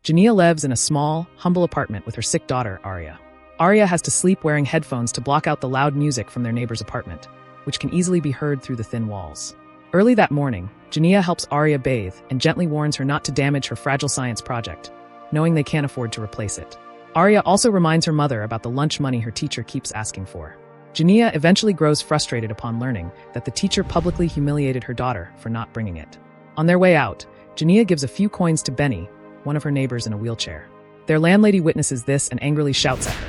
Janiyah lives in a small, humble apartment with her sick daughter, Arya. Arya has to sleep wearing headphones to block out the loud music from their neighbor's apartment, which can easily be heard through the thin walls. Early that morning, Janiyah helps Arya bathe and gently warns her not to damage her fragile science project, knowing they can't afford to replace it. Arya also reminds her mother about the lunch money her teacher keeps asking for. Janiyah eventually grows frustrated upon learning that the teacher publicly humiliated her daughter for not bringing it. On their way out, Janiyah gives a few coins to Benny, one of her neighbors in a wheelchair. Their landlady witnesses this and angrily shouts at her,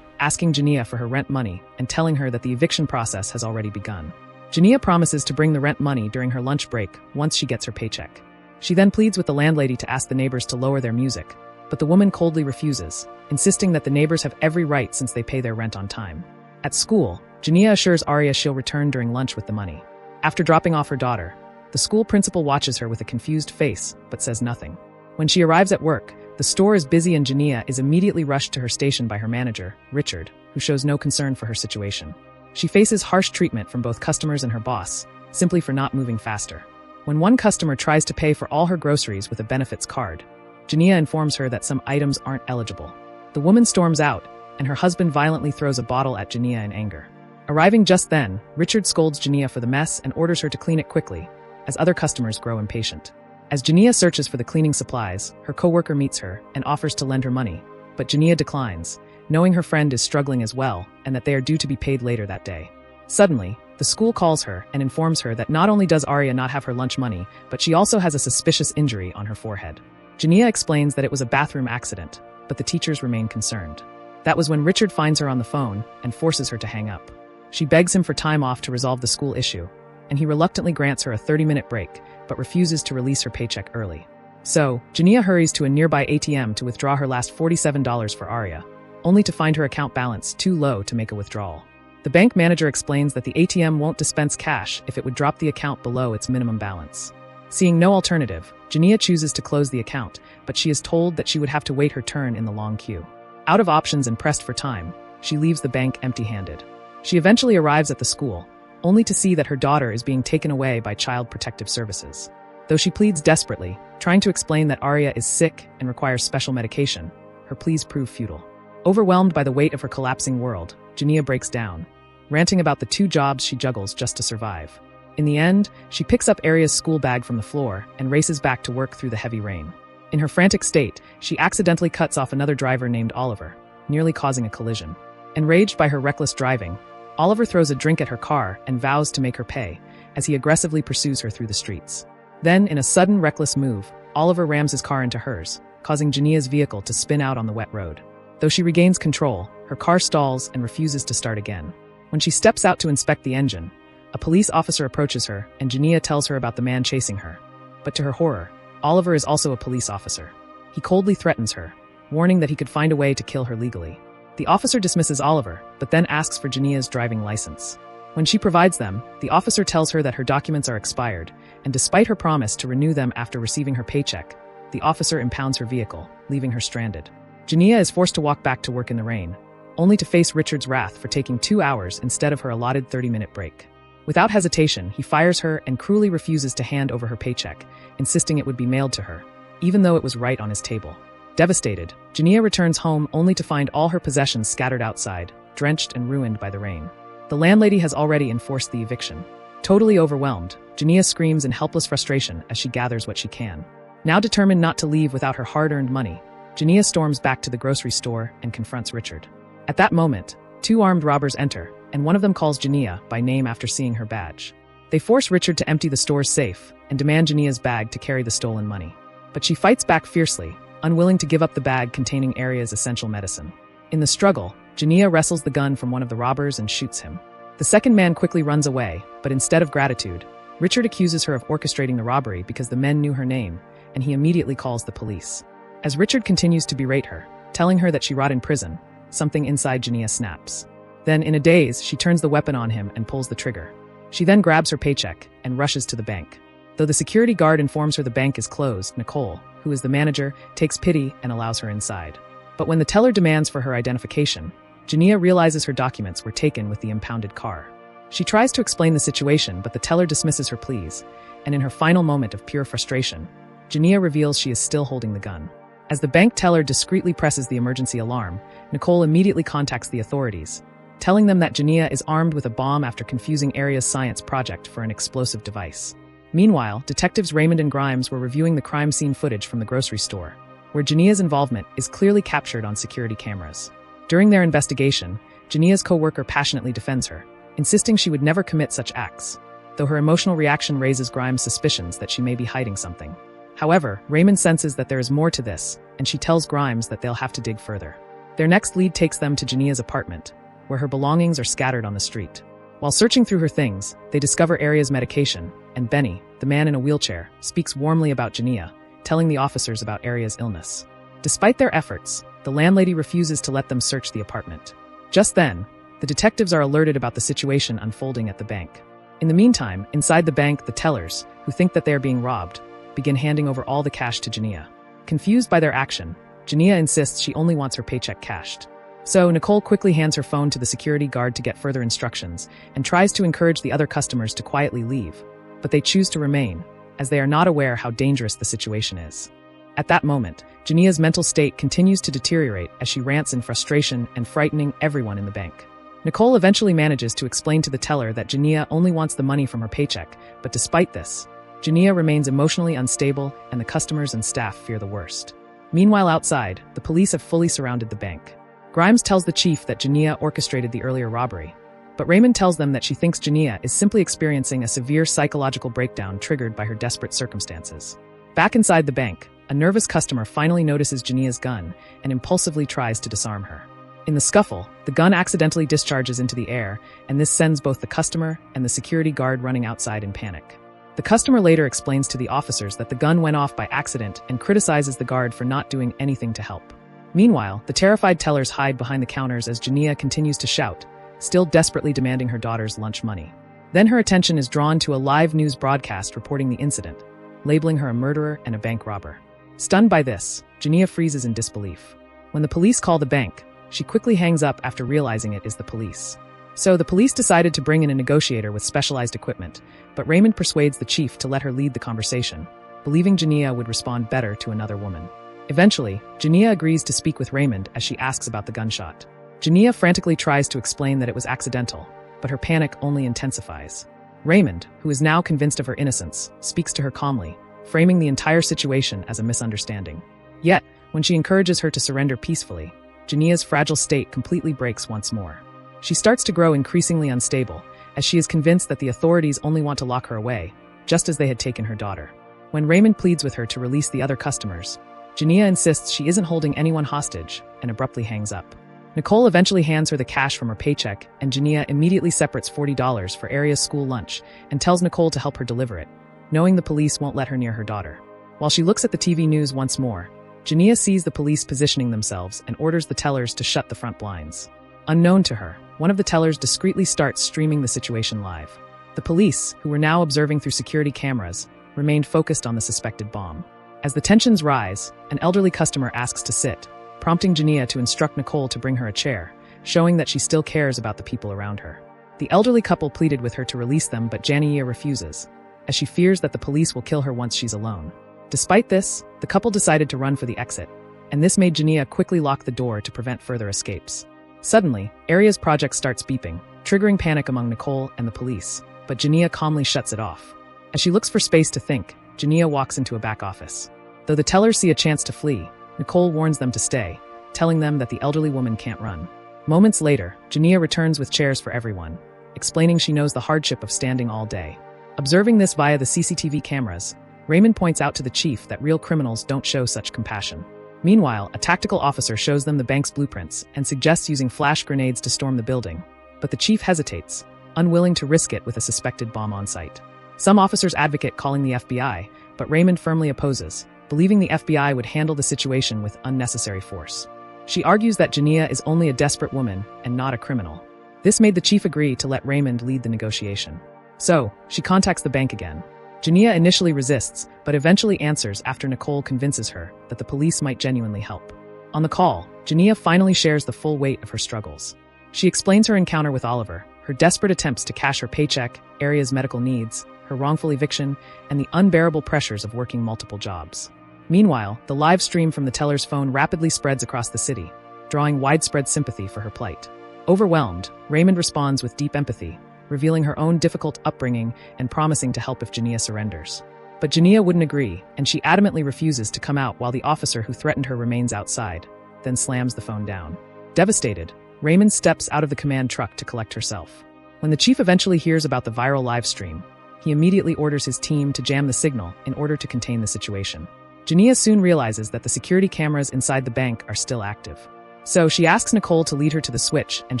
asking Janiyah for her rent money and telling her that the eviction process has already begun. Janiyah promises to bring the rent money during her lunch break once she gets her paycheck. She then pleads with the landlady to ask the neighbors to lower their music, but the woman coldly refuses, insisting that the neighbors have every right since they pay their rent on time. At school, Janiyah assures Arya she'll return during lunch with the money. After dropping off her daughter, the school principal watches her with a confused face but says nothing. When she arrives at work, the store is busy and Janiyah is immediately rushed to her station by her manager, Richard, who shows no concern for her situation. She faces harsh treatment from both customers and her boss, simply for not moving faster. When one customer tries to pay for all her groceries with a benefits card, Janiyah informs her that some items aren't eligible. The woman storms out, and her husband violently throws a bottle at Janiyah in anger. Arriving just then, Richard scolds Janiyah for the mess and orders her to clean it quickly, as other customers grow impatient. As Janiyah searches for the cleaning supplies, her coworker meets her and offers to lend her money, but Janiyah declines, knowing her friend is struggling as well and that they are due to be paid later that day. Suddenly, the school calls her and informs her that not only does Arya not have her lunch money, but she also has a suspicious injury on her forehead. Janiyah explains that it was a bathroom accident, but the teachers remain concerned. That was when Richard finds her on the phone and forces her to hang up. She begs him for time off to resolve the school issue, and he reluctantly grants her a 30-minute break, but refuses to release her paycheck early. So, Janiyah hurries to a nearby ATM to withdraw her last $47 for Arya, only to find her account balance too low to make a withdrawal. The bank manager explains that the ATM won't dispense cash if it would drop the account below its minimum balance. Seeing no alternative, Janiyah chooses to close the account, but she is told that she would have to wait her turn in the long queue. Out of options and pressed for time, she leaves the bank empty-handed. She eventually arrives at the school, only to see that her daughter is being taken away by Child Protective Services. Though she pleads desperately, trying to explain that Arya is sick and requires special medication, her pleas prove futile. Overwhelmed by the weight of her collapsing world, Janiyah breaks down, ranting about the 2 jobs she juggles just to survive. In the end, she picks up Arya's school bag from the floor and races back to work through the heavy rain. In her frantic state, she accidentally cuts off another driver named Oliver, nearly causing a collision. Enraged by her reckless driving, Oliver throws a drink at her car and vows to make her pay, as he aggressively pursues her through the streets. Then, in a sudden, reckless move, Oliver rams his car into hers, causing Janiyah's vehicle to spin out on the wet road. Though she regains control, her car stalls and refuses to start again. When she steps out to inspect the engine, a police officer approaches her and Janiyah tells her about the man chasing her. But to her horror, Oliver is also a police officer. He coldly threatens her, warning that he could find a way to kill her legally. The officer dismisses Oliver, but then asks for Janiyah's driving license. When she provides them, the officer tells her that her documents are expired, and despite her promise to renew them after receiving her paycheck, the officer impounds her vehicle, leaving her stranded. Janiyah is forced to walk back to work in the rain, only to face Richard's wrath for taking 2 hours instead of her allotted 30-minute break. Without hesitation, he fires her and cruelly refuses to hand over her paycheck, insisting it would be mailed to her, even though it was right on his table. Devastated, Janiyah returns home only to find all her possessions scattered outside, drenched and ruined by the rain. The landlady has already enforced the eviction. Totally overwhelmed, Janiyah screams in helpless frustration as she gathers what she can. Now determined not to leave without her hard-earned money, Janiyah storms back to the grocery store and confronts Richard. At that moment, 2 armed robbers enter, and one of them calls Janiyah by name after seeing her badge. They force Richard to empty the store's safe and demand Janiyah's bag to carry the stolen money. But she fights back fiercely, unwilling to give up the bag containing Arya's essential medicine. In the struggle, Janiyah wrestles the gun from one of the robbers and shoots him. The second man quickly runs away, but instead of gratitude, Richard accuses her of orchestrating the robbery because the men knew her name, and he immediately calls the police. As Richard continues to berate her, telling her that she rot in prison, something inside Janiyah snaps. Then, in a daze, she turns the weapon on him and pulls the trigger. She then grabs her paycheck and rushes to the bank. Though the security guard informs her the bank is closed, Nicole, who is the manager, takes pity and allows her inside. But when the teller demands for her identification, Janiyah realizes her documents were taken with the impounded car. She tries to explain the situation, but the teller dismisses her pleas, and in her final moment of pure frustration, Janiyah reveals she is still holding the gun. As the bank teller discreetly presses the emergency alarm, Nicole immediately contacts the authorities, telling them that Janiyah is armed with a bomb after confusing Aria's science project for an explosive device. Meanwhile, detectives Raymond and Grimes were reviewing the crime scene footage from the grocery store, where Janiyah's involvement is clearly captured on security cameras. During their investigation, Janiyah's co-worker passionately defends her, insisting she would never commit such acts, though her emotional reaction raises Grimes' suspicions that she may be hiding something. However, Raymond senses that there is more to this, and she tells Grimes that they'll have to dig further. Their next lead takes them to Janiyah's apartment, where her belongings are scattered on the street. While searching through her things, they discover Aria's medication, and Benny, the man in a wheelchair, speaks warmly about Janiyah, telling the officers about Aria's illness. Despite their efforts, the landlady refuses to let them search the apartment. Just then, the detectives are alerted about the situation unfolding at the bank. In the meantime, inside the bank, the tellers, who think that they are being robbed, begin handing over all the cash to Janiyah. Confused by their action, Janiyah insists she only wants her paycheck cashed. So Nicole quickly hands her phone to the security guard to get further instructions and tries to encourage the other customers to quietly leave, but they choose to remain, as they are not aware how dangerous the situation is. At that moment, Janiyah's mental state continues to deteriorate as she rants in frustration and frightening everyone in the bank. Nicole eventually manages to explain to the teller that Janiyah only wants the money from her paycheck, but despite this, Janiyah remains emotionally unstable and the customers and staff fear the worst. Meanwhile outside, the police have fully surrounded the bank. Grimes tells the chief that Janiyah orchestrated the earlier robbery, but Raymond tells them that she thinks Janiyah is simply experiencing a severe psychological breakdown triggered by her desperate circumstances. Back inside the bank, a nervous customer finally notices Janiyah's gun and impulsively tries to disarm her. In the scuffle, the gun accidentally discharges into the air, and this sends both the customer and the security guard running outside in panic. The customer later explains to the officers that the gun went off by accident and criticizes the guard for not doing anything to help. Meanwhile, the terrified tellers hide behind the counters as Janiyah continues to shout, still desperately demanding her daughter's lunch money. Then her attention is drawn to a live news broadcast reporting the incident, labeling her a murderer and a bank robber. Stunned by this, Janiyah freezes in disbelief. When the police call the bank, she quickly hangs up after realizing it is the police. So the police decided to bring in a negotiator with specialized equipment, but Raymond persuades the chief to let her lead the conversation, believing Janiyah would respond better to another woman. Eventually, Janiyah agrees to speak with Raymond as she asks about the gunshot. Janiyah frantically tries to explain that it was accidental, but her panic only intensifies. Raymond, who is now convinced of her innocence, speaks to her calmly, framing the entire situation as a misunderstanding. Yet, when she encourages her to surrender peacefully, Janiyah's fragile state completely breaks once more. She starts to grow increasingly unstable, as she is convinced that the authorities only want to lock her away, just as they had taken her daughter. When Raymond pleads with her to release the other customers, Janiyah insists she isn't holding anyone hostage and abruptly hangs up. Nicole eventually hands her the cash from her paycheck, and Janiyah immediately separates $40 for Aria's school lunch and tells Nicole to help her deliver it, knowing the police won't let her near her daughter. While she looks at the TV news once more, Janiyah sees the police positioning themselves and orders the tellers to shut the front blinds. Unknown to her, one of the tellers discreetly starts streaming the situation live. The police, who were now observing through security cameras, remained focused on the suspected bomb. As the tensions rise, an elderly customer asks to sit, prompting Janiyah to instruct Nicole to bring her a chair, showing that she still cares about the people around her. The elderly couple pleaded with her to release them, but Janiyah refuses, as she fears that the police will kill her once she's alone. Despite this, the couple decided to run for the exit, and this made Janiyah quickly lock the door to prevent further escapes. Suddenly, Aria's project starts beeping, triggering panic among Nicole and the police, but Janiyah calmly shuts it off. As she looks for space to think, Janiyah walks into a back office. Though the tellers see a chance to flee, Nicole warns them to stay, telling them that the elderly woman can't run. Moments later, Janiyah returns with chairs for everyone, explaining she knows the hardship of standing all day. Observing this via the CCTV cameras, Raymond points out to the chief that real criminals don't show such compassion. Meanwhile, a tactical officer shows them the bank's blueprints and suggests using flash grenades to storm the building, but the chief hesitates, unwilling to risk it with a suspected bomb on site. Some officers advocate calling the FBI, but Raymond firmly opposes, believing the FBI would handle the situation with unnecessary force. She argues that Janiyah is only a desperate woman and not a criminal. This made the chief agree to let Raymond lead the negotiation. So, she contacts the bank again. Janiyah initially resists, but eventually answers after Nicole convinces her that the police might genuinely help. On the call, Janiyah finally shares the full weight of her struggles. She explains her encounter with Oliver, her desperate attempts to cash her paycheck, Aria's medical needs, her wrongful eviction, and the unbearable pressures of working multiple jobs. Meanwhile, the live stream from the teller's phone rapidly spreads across the city, drawing widespread sympathy for her plight. Overwhelmed, Raymond responds with deep empathy, revealing her own difficult upbringing and promising to help if Janiyah surrenders. But Janiyah wouldn't agree, and she adamantly refuses to come out while the officer who threatened her remains outside, then slams the phone down. Devastated, Raymond steps out of the command truck to collect herself. When the chief eventually hears about the viral live stream, he immediately orders his team to jam the signal in order to contain the situation. Janiyah soon realizes that the security cameras inside the bank are still active. So she asks Nicole to lead her to the switch and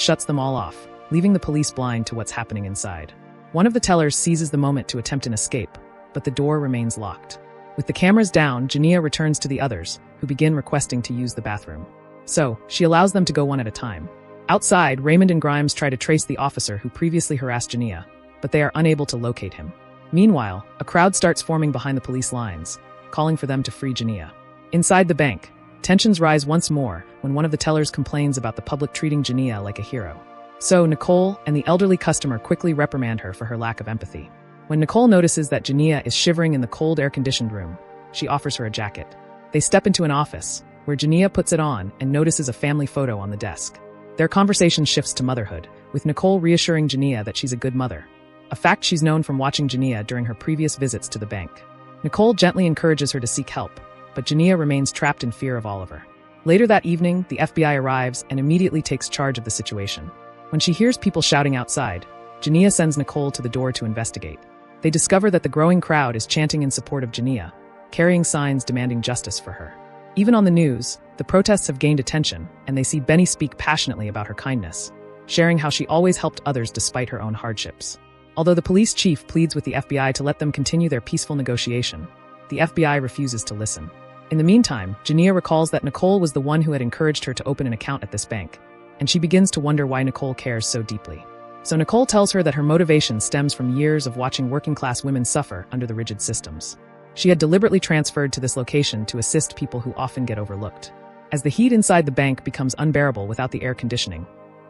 shuts them all off, leaving the police blind to what's happening inside. One of the tellers seizes the moment to attempt an escape, but the door remains locked. With the cameras down, Janiyah returns to the others, who begin requesting to use the bathroom. So, she allows them to go one at a time. Outside, Raymond and Grimes try to trace the officer who previously harassed Janiyah, but they are unable to locate him. Meanwhile, a crowd starts forming behind the police lines, calling for them to free Janiyah. Inside the bank, tensions rise once more when one of the tellers complains about the public treating Janiyah like a hero. So, Nicole and the elderly customer quickly reprimand her for her lack of empathy. When Nicole notices that Janiyah is shivering in the cold air-conditioned room, she offers her a jacket. They step into an office, where Janiyah puts it on and notices a family photo on the desk. Their conversation shifts to motherhood, with Nicole reassuring Janiyah that she's a good mother, a fact she's known from watching Janiyah during her previous visits to the bank. Nicole gently encourages her to seek help, but Janiyah remains trapped in fear of Oliver. Later that evening, the FBI arrives and immediately takes charge of the situation. When she hears people shouting outside, Janiyah sends Nicole to the door to investigate. They discover that the growing crowd is chanting in support of Janiyah, carrying signs demanding justice for her. Even on the news, the protests have gained attention, and they see Benny speak passionately about her kindness, sharing how she always helped others despite her own hardships. Although the police chief pleads with the FBI to let them continue their peaceful negotiation, the FBI refuses to listen. In the meantime, Janiyah recalls that Nicole was the one who had encouraged her to open an account at this bank, and she begins to wonder why Nicole cares so deeply. So Nicole tells her that her motivation stems from years of watching working-class women suffer under the rigid systems. She had deliberately transferred to this location to assist people who often get overlooked. As the heat inside the bank becomes unbearable without the air conditioning,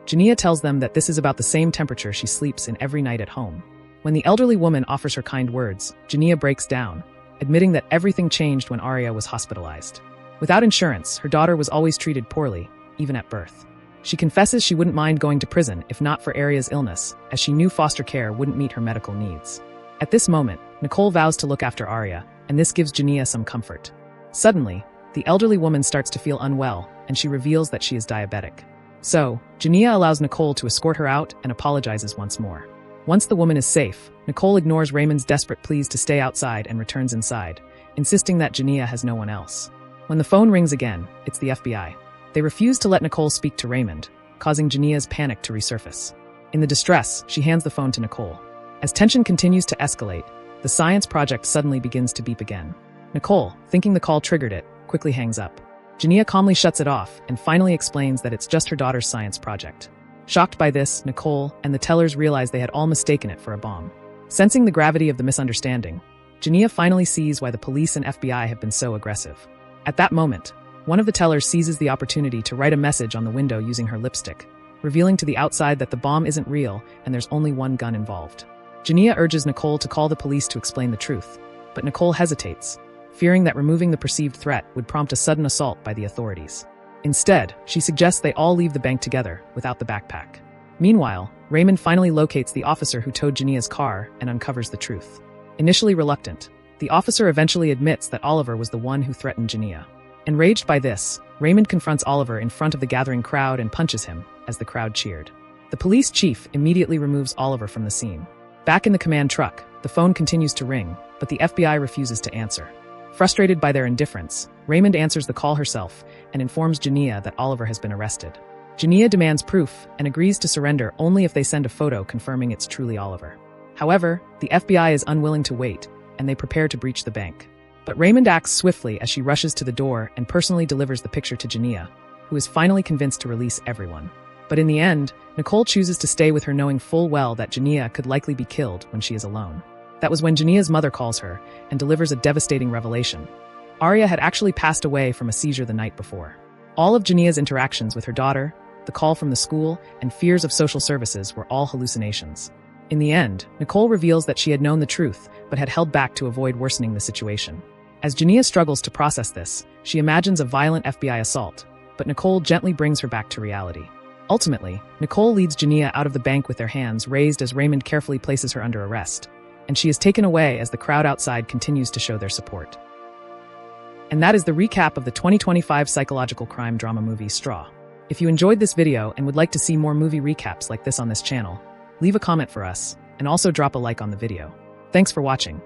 Janiyah tells them that this is about the same temperature she sleeps in every night at home. When the elderly woman offers her kind words, Janiyah breaks down, admitting that everything changed when Arya was hospitalized. Without insurance, her daughter was always treated poorly, even at birth. She confesses she wouldn't mind going to prison if not for Arya's illness, as she knew foster care wouldn't meet her medical needs. At this moment, Nicole vows to look after Arya, and this gives Janiyah some comfort. Suddenly, the elderly woman starts to feel unwell, and she reveals that she is diabetic. So, Janiyah allows Nicole to escort her out and apologizes once more. Once the woman is safe, Nicole ignores Raymond's desperate pleas to stay outside and returns inside, insisting that Janiyah has no one else. When the phone rings again, it's the FBI. They refuse to let Nicole speak to Raymond, causing Janiyah's panic to resurface. In the distress, she hands the phone to Nicole. As tension continues to escalate, the science project suddenly begins to beep again. Nicole, thinking the call triggered it, quickly hangs up. Janiyah calmly shuts it off and finally explains that it's just her daughter's science project. Shocked by this, Nicole and the tellers realize they had all mistaken it for a bomb. Sensing the gravity of the misunderstanding, Janiyah finally sees why the police and FBI have been so aggressive. At that moment, one of the tellers seizes the opportunity to write a message on the window using her lipstick, revealing to the outside that the bomb isn't real and there's only one gun involved. Janiyah urges Nicole to call the police to explain the truth, but Nicole hesitates, fearing that removing the perceived threat would prompt a sudden assault by the authorities. Instead, she suggests they all leave the bank together, without the backpack. Meanwhile, Raymond finally locates the officer who towed Janiyah's car and uncovers the truth. Initially reluctant, the officer eventually admits that Oliver was the one who threatened Janiyah. Enraged by this, Raymond confronts Oliver in front of the gathering crowd and punches him, as the crowd cheered. The police chief immediately removes Oliver from the scene. Back in the command truck, the phone continues to ring, but the FBI refuses to answer. Frustrated by their indifference, Raymond answers the call herself and informs Janiyah that Oliver has been arrested. Janiyah demands proof and agrees to surrender only if they send a photo confirming it's truly Oliver. However, the FBI is unwilling to wait, and they prepare to breach the bank. But Raymond acts swiftly as she rushes to the door and personally delivers the picture to Janiyah, who is finally convinced to release everyone. But in the end, Nicole chooses to stay with her knowing full well that Janiyah could likely be killed when she is alone. That was when Janiyah's mother calls her and delivers a devastating revelation. Arya had actually passed away from a seizure the night before. All of Janiyah's interactions with her daughter, the call from the school, and fears of social services were all hallucinations. In the end, Nicole reveals that she had known the truth, but had held back to avoid worsening the situation. As Janiyah struggles to process this, she imagines a violent FBI assault, but Nicole gently brings her back to reality. Ultimately, Nicole leads Janiyah out of the bank with their hands raised as Raymond carefully places her under arrest, and she is taken away as the crowd outside continues to show their support. And that is the recap of the 2025 psychological crime drama movie Straw. If you enjoyed this video and would like to see more movie recaps like this on this channel, leave a comment for us, and also drop a like on the video. Thanks for watching.